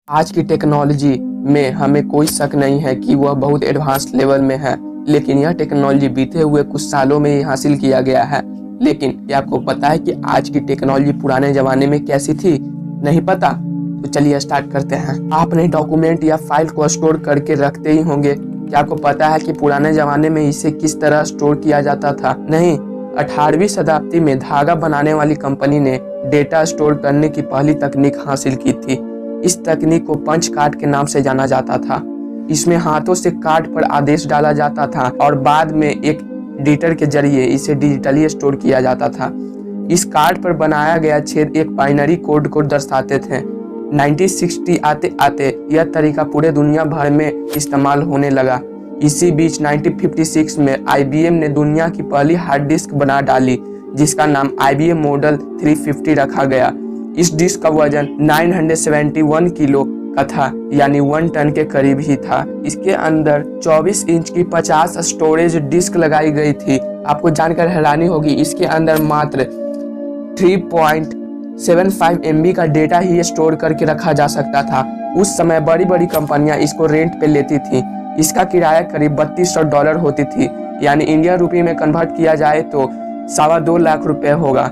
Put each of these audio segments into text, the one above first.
आज की टेक्नोलॉजी में हमें कोई शक नहीं है कि वह बहुत एडवांस लेवल में है, लेकिन यह टेक्नोलॉजी बीते हुए कुछ सालों में ही हासिल किया गया है। लेकिन क्या आपको पता है कि आज की टेक्नोलॉजी पुराने जमाने में कैसी थी? नहीं पता? तो चलिए स्टार्ट करते हैं। आपने डॉक्यूमेंट या फाइल को स्टोर करके रखते ही होंगे। क्या आपको पता है कि पुराने जमाने में इसे किस तरह स्टोर किया जाता था? नहीं, 18वीं शताब्दी में धागा बनाने वाली कंपनी ने डेटा स्टोर करने की पहली तकनीक हासिल की थी। इस तकनीक को पंच कार्ड के नाम से जाना जाता था। इसमें हाथों से कार्ड पर आदेश डाला जाता था और बाद में एक एडिटर के जरिए इसे डिजिटली स्टोर किया जाता था। इस कार्ड पर बनाया गया छेद एक बाइनरी कोड को दर्शाते थे। 1960 आते आते यह तरीका पूरे दुनिया भर में इस्तेमाल होने लगा। इसी बीच 1956 में IBM ने दुनिया की पहली हार्ड डिस्क बना डाली, जिसका नाम IBM मॉडल 350 रखा गया। इस डिस्क का वजन 971 किलो का था, यानी 1 टन के करीब ही था। इसके अंदर 24 इंच की 50 स्टोरेज डिस्क लगाई गई थी। आपको जानकर हैरानी होगी, इसके अंदर मात्र 3.75 MB का डेटा ही स्टोर करके रखा जा सकता था। उस समय बड़ी बड़ी कंपनियां इसको रेंट पे लेती थी। इसका किराया करीब $3200 होती थी, यानी इंडियन रुपये में कन्वर्ट किया जाए तो 2.25 लाख रुपए होगा।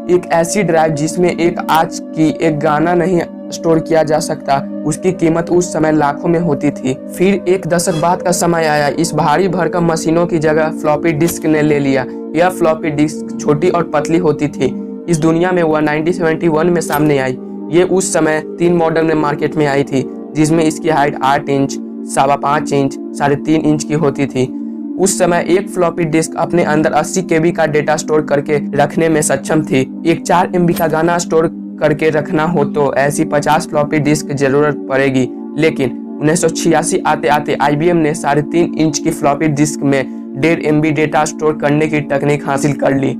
एक ऐसी ड्राइव जिसमें एक आज की एक गाना नहीं स्टोर किया जा सकता, उसकी कीमत उस समय लाखों में होती थी। फिर एक दशक बाद का समय आया। इस भारी भरकम मशीनों की जगह फ्लॉपी डिस्क ने ले लिया। यह फ्लॉपी डिस्क छोटी और पतली होती थी। इस दुनिया में वह 1971 में सामने आई। ये उस समय 3 मॉडल में मार्केट में आई थी, जिसमें इसकी हाइट 8 इंच, 5.25 इंच, 3.5 इंच की होती थी। उस समय एक फ्लॉपी डिस्क अपने अंदर 80 KB का डेटा स्टोर करके रखने में सक्षम थी। एक 4 MB का गाना स्टोर करके रखना हो तो ऐसी 50 फ्लॉपी डिस्क की जरूरत पड़ेगी। लेकिन 1986 आते आते IBM ने 3.5 इंच की फ्लॉपी डिस्क में 1.5 MB डेटा स्टोर करने की तकनीक हासिल कर ली।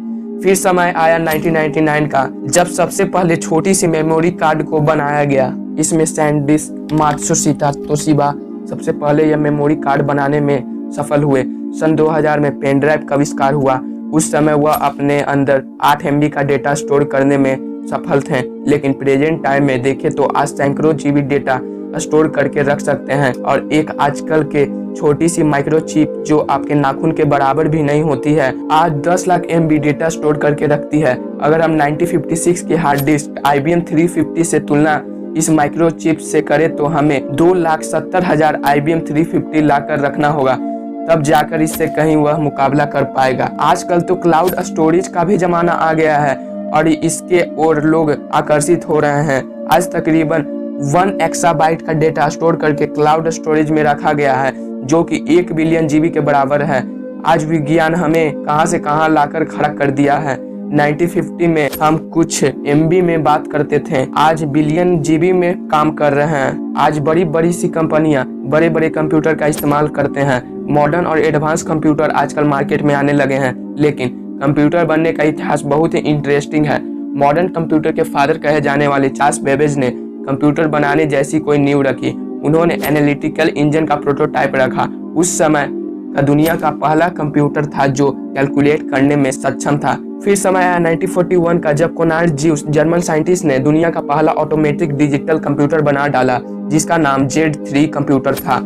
फिर समय आया 1999 का, जब सबसे पहले छोटी सी मेमोरी कार्ड को बनाया गया। इसमें सैनडिस्क, मात्सुशिता तोशिबा सबसे पहले यह मेमोरी कार्ड बनाने में सफल हुए। सन 2000 में पेन ड्राइव का आविष्कार हुआ। उस समय वह अपने अंदर 8 MB का डेटा स्टोर करने में सफल थे, लेकिन प्रेजेंट टाइम में देखें तो आज सैकड़ों GB डेटा स्टोर करके रख सकते हैं। और एक आजकल के छोटी सी माइक्रोचिप जो आपके नाखून के बराबर भी नहीं होती है, आज 10 लाख MB डेटा स्टोर करके रखती है। अगर हम 1956 की हार्ड डिस्क IBM 350 से तुलना इस माइक्रोचिप से करें तो हमें 2,70,000 IBM 350 लाकर रखना होगा, तब जाकर इससे कहीं वह मुकाबला कर पाएगा। आजकल तो क्लाउड स्टोरेज का भी जमाना आ गया है और इसके ओर लोग आकर्षित हो रहे हैं। आज तकरीबन 1 एक्साबाइट का डेटा स्टोर करके क्लाउड स्टोरेज में रखा गया है, जो कि 1 बिलियन GB के बराबर है। आज विज्ञान हमें कहां से कहां लाकर खड़ा कर दिया है। 1950 में हम कुछ MB में बात करते थे, आज बिलियन GB में काम कर रहे हैं। आज बड़ी बड़ी सी कंपनियां बड़े बड़े कंप्यूटर का इस्तेमाल करते हैं। मॉडर्न और एडवांस कंप्यूटर आजकल मार्केट में आने लगे हैं, लेकिन कंप्यूटर बनने का इतिहास बहुत ही इंटरेस्टिंग है। मॉडर्न कंप्यूटर के फादर कहे जाने वाले चार्ल्स बेबेज ने कंप्यूटर बनाने जैसी कोई नींव रखी। उन्होंने एनालिटिकल इंजन का प्रोटोटाइप रखा। उस समय का दुनिया का पहला कंप्यूटर था जो कैलकुलेट करने में सक्षम था। फिर समय आया 1941 का, जब कोनार्ड ज़्यूस जर्मन साइंटिस्ट ने दुनिया का पहला ऑटोमेटिक डिजिटल कंप्यूटर बना डाला, जिसका नाम Z3 कंप्यूटर था।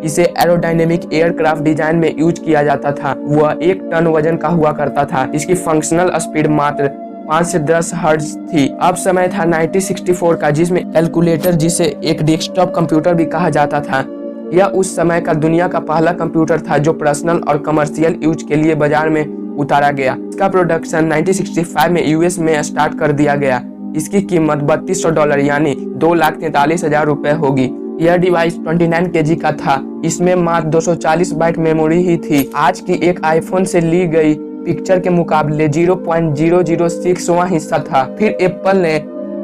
इसे एरोडायनेमिक एयरक्राफ्ट डिजाइन में यूज किया जाता था। वह 1 टन वजन का हुआ करता था। इसकी फंक्शनल स्पीड मात्र 5 से 10 हर्ट्ज थी। अब समय था 1964 का, जिसमें कैलकुलेटर, जिसे एक डेस्कटॉप कंप्यूटर भी कहा जाता था, यह उस समय का दुनिया का पहला कंप्यूटर था जो पर्सनल और कमर्शियल यूज के लिए बाजार में उतारा गया। इसका प्रोडक्शन 1965 में US में स्टार्ट कर दिया गया। इसकी कीमत $3200 यानी 2,43,000 रुपए होगी। यह डिवाइस 29 kg का था। इसमें मात्र 240 बाइट मेमोरी ही थी। आज की एक आईफोन से ली गई पिक्चर के मुकाबले 0.006वां हिस्सा था। फिर एप्पल ने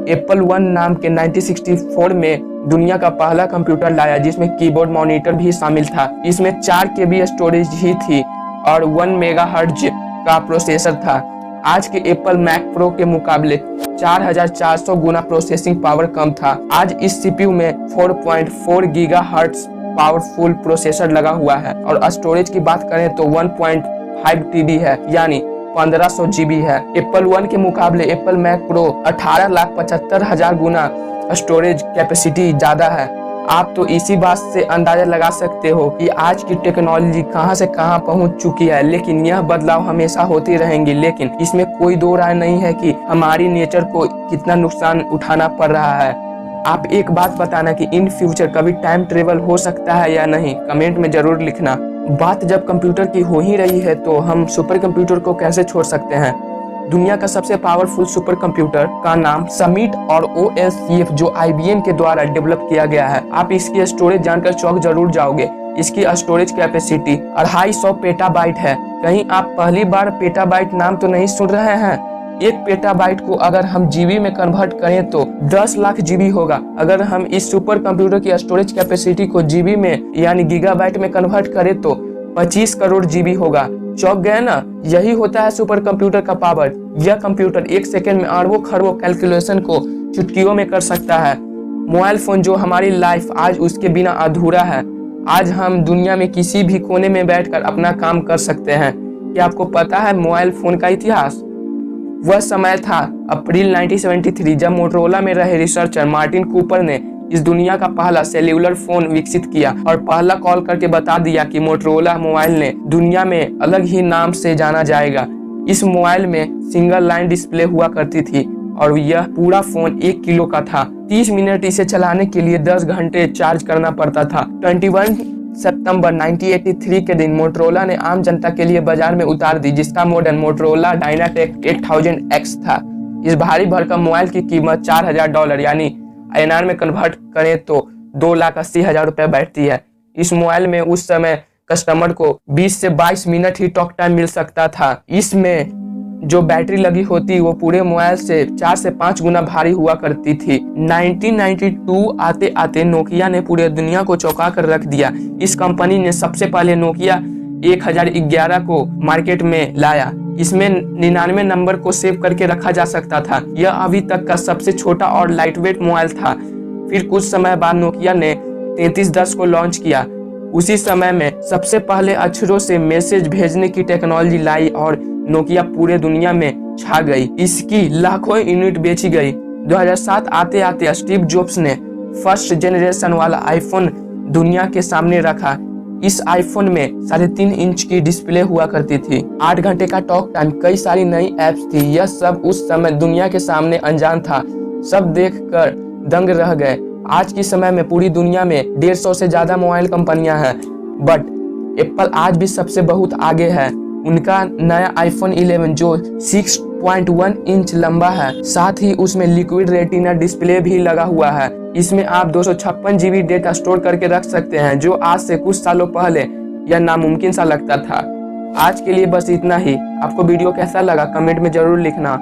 एप्पल 1 नाम के 1964 में दुनिया का पहला कंप्यूटर लाया, जिसमें कीबोर्ड मॉनिटर भी शामिल था। इसमें 4 KB स्टोरेज ही थी और 1 मेगाहर्ट्ज का प्रोसेसर था। आज के एप्पल मैक प्रो के मुकाबले 4400 गुना प्रोसेसिंग पावर कम था। आज इस CPU में 4.4 गीगाहर्ट्ज पावरफुल प्रोसेसर लगा हुआ है और स्टोरेज की बात करें तो 1.5 TB है, यानी 1500 GB है। एप्पल 1 के मुकाबले एप्पल मैक प्रो 18,75,000 गुना स्टोरेज कैपेसिटी ज़्यादा है। आप तो इसी बात से अंदाजा लगा सकते हो कि आज की टेक्नोलॉजी कहां से कहां पहुंच चुकी है। लेकिन यह बदलाव हमेशा होती रहेंगी, लेकिन इसमें कोई दो राय नहीं है कि हमारी नेचर को कितना नुकसान उठाना पड़ रहा है। आप एक बात बताना कि इन फ्यूचर कभी टाइम ट्रेवल हो सकता है या नहीं, कमेंट में जरूर लिखना। बात जब कंप्यूटर की हो ही रही है तो हम सुपर कंप्यूटर को कैसे छोड़ सकते हैं। दुनिया का सबसे पावरफुल सुपर कंप्यूटर का नाम समिट और OSCF जो IBM के द्वारा डेवलप किया गया है। आप इसकी स्टोरेज जानकर चौंक जरूर जाओगे। इसकी स्टोरेज कैपेसिटी 250 पेटाबाइट है। कहीं आप पहली बार पेटाबाइट नाम तो नहीं सुन रहे हैं। एक पेटाबाइट को अगर हम जीबी में कन्वर्ट करें तो 10 लाख जीबी होगा। अगर हम इस सुपर कंप्यूटर की स्टोरेज कैपेसिटी को जीबी में यानी गीगाबाइट में कन्वर्ट करें तो 25 करोड़ जीबी होगा। चौंक गए ना, यही होता है सुपर कंप्यूटर का पावर। यह कंप्यूटर एक सेकंड में अरबों खरबों कैलकुलेशन को चुटकियों में कर सकता है। मोबाइल फोन जो हमारी लाइफ आज उसके बिना अधूरा है। आज हम दुनिया में किसी भी कोने में बैठकर अपना काम कर सकते हैं। क्या आपको पता है मोबाइल फोन का इतिहास? वह समय था अप्रैल 1973 जब मोटरोला में रहे रिसर्चर मार्टिन कूपर ने इस दुनिया का पहला सेल्यूलर फोन विकसित किया और पहला कॉल करके बता दिया कि मोटरोला मोबाइल ने दुनिया में अलग ही नाम से जाना जाएगा। इस मोबाइल में सिंगल लाइन डिस्प्ले हुआ करती थी और यह पूरा फोन 1 किलो का था। 30 मिनट इसे चलाने के लिए 10 घंटे चार्ज करना पड़ता था। 21 सितंबर 1983 के दिन मोटरोला ने आम जनता के लिए बाजार में उतार दी, जिसका मॉडल मोटरोला डायनाटेक 8000X था। इस भारी भरकम मोबाइल की कीमत $4000 यानी INR में कन्वर्ट करें तो 2,80,000 रुपए बैठती है। इस मोबाइल में उस समय कस्टमर को 20 से 22 मिनट ही टॉक टाइम मिल सकता था। इसमें जो बैटरी लगी होती वो पूरे मोबाइल से 4 से 5 गुना भारी हुआ करती थी। 1992 आते आते नोकिया ने पूरे दुनिया को चौंका कर रख दिया। इस कंपनी ने सबसे पहले नोकिया 1011 को मार्केट में लाया। इसमें 99 नंबर को सेव करके रखा जा सकता था। यह अभी तक का सबसे छोटा और लाइटवेट मोबाइल था। फिर कुछ समय बाद नोकिया ने 3310 को लॉन्च किया। उसी समय में सबसे पहले अक्षरों से मैसेज भेजने की टेक्नोलॉजी लाई और नोकिया पूरे दुनिया में छा गई। इसकी लाखों यूनिट बेची गई। 2007 आते आते स्टीव जॉब्स ने फर्स्ट जनरेशन वाला आईफोन दुनिया के सामने रखा। इस आईफोन में 3.5 इंच की डिस्प्ले हुआ करती थी। 8 घंटे का टॉक टाइम, कई सारी नई एप्स थी। यह सब उस समय दुनिया के सामने अनजान था। सब देखकर दंग रह गए। आज के समय में पूरी दुनिया में 150 से ज्यादा मोबाइल कंपनियां हैं, बट एप्पल आज भी सबसे बहुत आगे है। उनका नया आईफोन 11 जो 6.1 इंच लंबा है, साथ ही उसमें लिक्विड रेटिना डिस्प्ले भी लगा हुआ है। इसमें आप 256 GB डेटा स्टोर करके रख सकते हैं, जो आज से कुछ सालों पहले यह नामुमकिन सा लगता था। आज के लिए बस इतना ही। आपको वीडियो कैसा लगा कमेंट में जरूर लिखना।